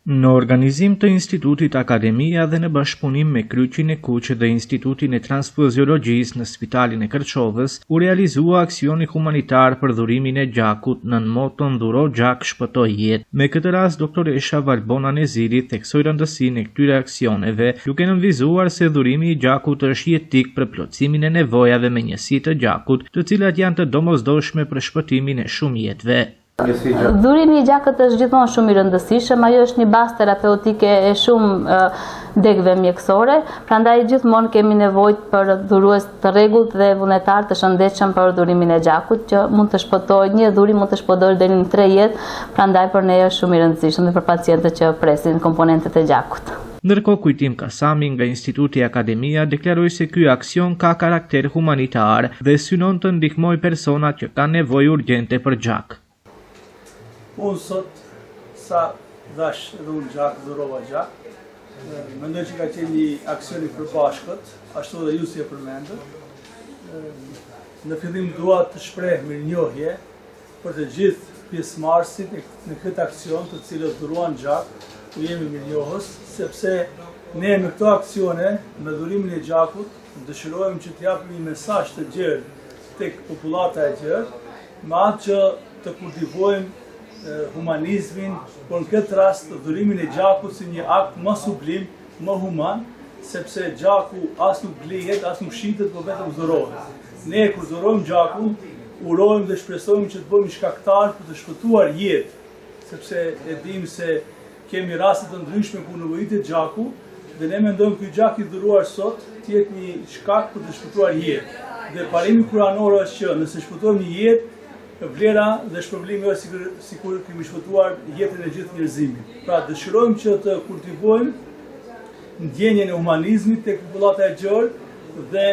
Në organizim të Institutit Akademia dhe në bashkëpunim me Kryqin e Kuq dhe Institutin e Transfuziologjisë në Spitalin e Kërçovës, u realizua aksioni humanitar për dhurimin e gjakut nën moton "Dhuro gjak, shpëtoj jetë". Me këtë rast, doktoresha Valbona Neziri theksoi rëndësinë e këtyre aksioneve, duke nënvizuar se dhurimi i gjakut është jetik për plotësimin e nevojave me njësi të gjakut, të cilat janë të domosdoshme për shpëtimin e shumë jetëve. Dhurimi i gjakut është gjithmonë shumë i rëndësishëm, ajo është një bazë terapeutike e shumë degëve mjekësore, prandaj gjithmonë kemi nevojë për dhurues të rregullt dhe vullnetar të shëndetshëm për dhurimin e gjakut, që mund të shpëtojë, një dhurim mund të shpëtojë deri në 3 jetë, prandaj për ne është shumë i rëndësishëm dhe për pacientët që presin komponentet e gjakut. Ndërkohë, Kujtim Kasami nga Instituti Akademia deklaroi se ky aksion ka karakter humanitar dhe synon të ndihmojë personat që kanë nevojë urgjente për gjak. Unë sot, sa dhash edhe unë gjak, dhurova gjak, mendoj që ka qenë një aksion i përbashkët, ashtu dhe ju si e përmendët. Në fillim dua të shpreh mirënjohje për të gjithë pjesëmarrësit në këtë aksion, të cilët dhuruan gjak, ku jemi mirënjohës, sepse ne me këto aksione, me dhurimin e gjakut, dëshirojmë që të japim një mesazh të gjerë tek popullata e gjerë, me atë që të kultivojmë humanizmin, por në këtë rast dhurimin e gjakut si një akt më sublim, më human, sepse gjaku as nuk blihet, as nuk shitet, por vetëm dhurohet. Ne kur dhurojmë gjakun, urojmë dhe shpresojmë që të bëhemi shkaktar për të shpëtuar jetë, sepse e dim se kemi raste të ndryshme ku nevojitet gjaku, dhe ne mendojmë ky gjak i dhuruar sot të jetë një shkak për të shpëtuar jetë. Dhe parimi kuranor është që nëse shpëtojmë një jetë, vlera dhe shpërblimi është sikur kemi shpëtuar jetën e gjithë njerëzimit. Pra dëshirojmë që të kultivojmë ndjenjen e humanizmit tek popullata e gjerë dhe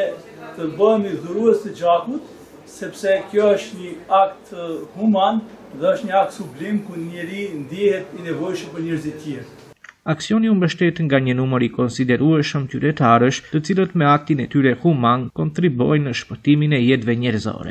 të bëhemi dhurues të gjakut, sepse kjo është një akt human dhe është një akt sublim ku njeri ndihet i nevojshëm për njerëzit të tjerë. Aksioni u mbështet nga një numër i konsiderueshëm qytetarësh, të cilët me aktin e tyre human kontribuojnë në shpëtimin e jetëve njerëzore.